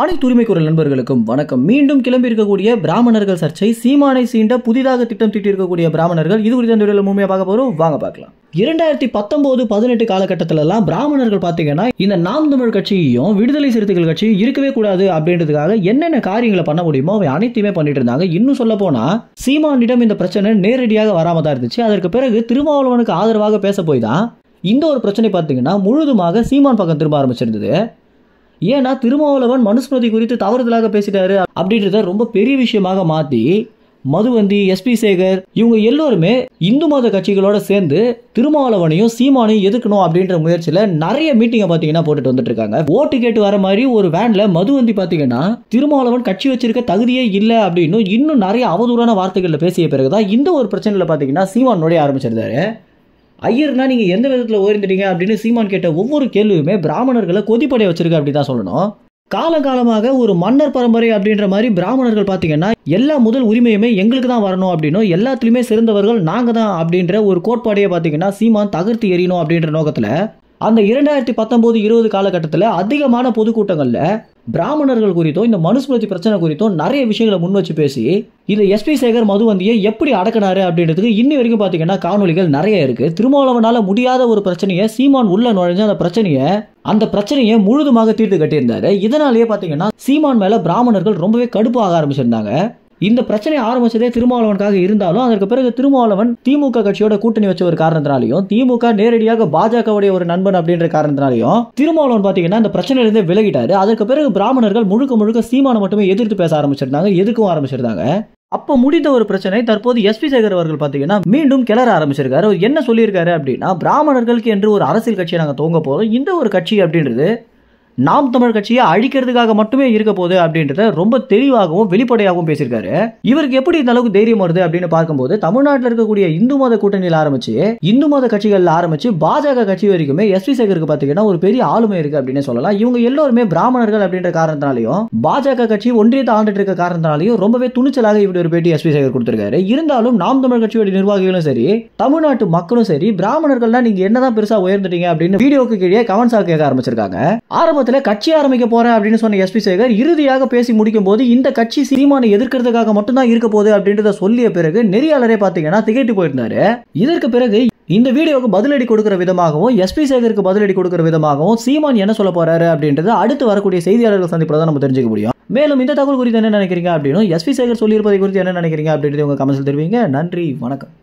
அனைத்து உரிமை குரல் நண்பர்களுக்கும் வணக்கம். மீண்டும் கிளம்பி இருக்கக்கூடிய பிராமணர்கள் சர்ச்சை, சீமானை சீண்ட புதிதாக திட்டம் தீட்டியிருக்கக்கூடிய பிராமணர்கள், இது குறித்த இந்த வீடியோவில் முழுமையாக பார்க்க போறோம். வாங்க பார்க்கலாம். 2019-18 காலகட்டத்திலலாம் பிராமணர்கள் பார்த்தீங்கன்னா இந்த நாம் தமிழ் கட்சியையும் விடுதலை சிறுத்தைகள் கட்சியும் இருக்கவே கூடாது அப்படின்றதுக்காக என்னென்ன காரியங்களை பண்ண முடியுமோ அவை அனைத்துமே பண்ணிட்டு இருந்தாங்க. இன்னும் சொல்ல போனா சீமானிடம் இந்த பிரச்சனை நேரடியாக வராம தான் இருந்துச்சு. அதற்கு பிறகு திருமாவளவனுக்கு ஆதரவாக பேச போய் தான் இந்த ஒரு பிரச்சனை பார்த்தீங்கன்னா முழுதுமாக சீமான் பக்கம் திரும்ப ஆரம்பிச்சிருந்தது. ஏன்னா திருமாவளவன் மனுஸ்மிருதி குறித்து தவறுதலாக பேசிட்டாரு அப்படின்றத ரொம்ப பெரிய விஷயமாக மாற்றி மதுவந்தி, எஸ்பி சேகர் இவங்க எல்லோருமே இந்து மத கட்சிகளோட சேர்ந்து திருமாவளவனையும் சீமானையும் எதிர்க்கணும் அப்படின்ற முயற்சியில நிறைய மீட்டிங்கை பார்த்தீங்கன்னா போட்டுட்டு வந்துட்டு இருக்காங்க. ஓட்டு கேட்டு வர மாதிரி ஒரு வேன்ல மதுவந்தி பார்த்தீங்கன்னா திருமாவளவன் கட்சி வச்சிருக்க தகுதியே இல்லை அப்படின்னு இன்னும் நிறைய அவதூறான வார்த்தைகள்ல பேசிய பிறகுதான் இந்த ஒரு பிரச்சனையில பார்த்தீங்கன்னா சீமான் நுழைய ஆரம்பிச்சிருந்தாரு. ஐயர்னா நீங்க எந்த விதத்துல ஓய்ந்துட்டீங்க அப்படின்னு சீமான் கேட்ட ஒவ்வொரு கேள்வியுமே பிராமணர்களை கொதிப்படைய வச்சிருக்கு அப்படி தான் சொல்லணும். காலகாலமாக ஒரு மன்னர் பரம்பரை அப்படின்ற மாதிரி பிராமணர்கள் பார்த்தீங்கன்னா எல்லா முதல் உரிமையுமே எங்களுக்கு தான் வரணும் அப்படின்னும், எல்லாத்துலயுமே சிறந்தவர்கள் நாங்க தான் அப்படின்ற ஒரு கோட்பாடையே பார்த்தீங்கன்னா சீமான் தகர்த்து எறியணும் அப்படின்ற நோக்கத்துல அந்த 2019-20 காலகட்டத்தில் அதிகமான பொதுக்கூட்டங்கள்ல பிராமணர்கள் குறித்தும் இந்த மனுஸ்மிருதி பிரச்சனை குறித்தும் நிறைய விஷயங்களை முன் வச்சு பேசி இந்த எஸ்பி சேகர் மதுவந்தியை எப்படி அடக்கினாரு அப்படின்றதுக்கு இன்னி வரைக்கும் பார்த்தீங்கன்னா காணொலிகள் நிறைய இருக்கு. திருமாவளவனால முடியாத ஒரு பிரச்சனையை சீமான் உள்ள நுழைஞ்சு அந்த பிரச்சனையை முழுதுமாக தீர்த்து கட்டியிருந்தாரு. இதனாலேயே பார்த்தீங்கன்னா சீமான் மேல பிராமணர்கள் ரொம்பவே கடுப்பாக ஆரம்பிச்சிருந்தாங்க. இந்த பிரச்சனை ஆரம்பிச்சதே திருமாவளவனுக்காக இருந்தாலும் அதற்கு பிறகு திருமாவளவன் திமுக கட்சியோட கூட்டணி வச்ச ஒரு காரணத்தினாலையும், திமுக நேரடியாக பாஜகவுடைய ஒரு நண்பன் அப்படின்ற காரணத்தினாலையும் திருமாவளவன் பாத்தீங்கன்னா இந்த பிரச்சனையிலிருந்து விலகிட்டாரு. அதற்கு பிறகு பிராமணர்கள் முழுக்க சீமானை மட்டுமே எதிர்த்து பேச ஆரம்பிச்சிருந்தாங்க, எதுக்கும் ஆரம்பிச்சிருந்தாங்க. அப்ப முடிந்த ஒரு பிரச்சனை தற்போது எஸ்பி சேகர் அவர்கள் பாத்தீங்கன்னா மீண்டும் கிளற ஆரம்பிச்சிருக்காரு. என்ன சொல்லியிருக்காரு அப்படின்னா, பிராமணர்களுக்கு என்று ஒரு அரசியல் கட்சியை நாங்க துவங்க போறோம். இந்த ஒரு கட்சி அப்படின்றது நாம் தமிழ் கட்சியை அழிக்கிறதுக்காக மட்டுமே இருக்க போகுது அப்படின்றத ரொம்ப தெளிவாகவும் வெளிப்படையாகவும் பேசியிருக்காரு. இவருக்கு எப்படி இந்த அளவுக்கு தைரியம் வருது அப்படின்னு பார்க்கும்போது, தமிழ்நாட்டில் இருக்கக்கூடிய இந்து மத கூட்டணியில் ஆரம்பிச்சு இந்து மத கட்சிகள் ஆரம்பிச்சு பாஜக கட்சி வரைக்குமே எஸ்பி சேகருக்கு பார்த்தீங்கன்னா ஒரு பெரிய ஆளுமை இருக்கு அப்படின்னு சொல்லலாம். இவங்க எல்லோருமே பிராமணர்கள் அப்படின்ற காரணத்தினாலையும் பாஜக கட்சி ஒன்றியத்தை ஆண்டுட்டு இருக்க காரணத்தினாலையும் ரொம்பவே துணிச்சலாக இப்படி ஒரு பேட்டி எஸ்பி சேகர் கொடுத்திருக்காரு. இருந்தாலும் நாம் தமிழ் கட்சியோட நிர்வாகிகளும் சரி, தமிழ்நாட்டு மக்களும் சரி, பிராமணர்கள்னா நீங்க என்னதான் பெருசா உயர்ந்துட்டீங்க அப்படின்னு வீடியோக்கு கீழே கமெண்ட்ஸா கேட்க ஆரம்பிச்சிருக்காங்க. கட்சி ஆரம்பிக்க போறேன் அப்படின்னு சொன்ன எஸ்பி சேகர் இறுதியாக பேசி முடிக்கும் போது இந்த கட்சி சீமானை எதிர்க்கிறதுக்காக மட்டும்தான் இருக்க போகுது அப்படின்றத சொல்லிய பிறகு நெறியாளரே பாத்தீங்கன்னா திகைத்து போயிருந்தாரு. இதற்கு பிறகு இந்த வீடியோக்கு பதிலடி கொடுக்கிற விதமாகவும் எஸ்பி சேகருக்கு பதிலடி கொடுக்கிற விதமாகவும் சீமான் என்ன சொல்ல போறாரு அப்படின்றது அடுத்து வரக்கூடிய செய்தியாளர்கள் சந்திப்பதான் நம்ம தெரிஞ்சுக்க முடியும். மேலும் இந்த தகவல் குறித்து என்ன நினைக்கிறீங்க அப்படின்னு, எஸ்பி சேகர் சொல்லியிருப்பதை குறித்து என்ன நினைக்கிறீங்க அப்படின்றது உங்க கமெண்ட்ஸ்ல தெரிவிங்க. நன்றி, வணக்கம்.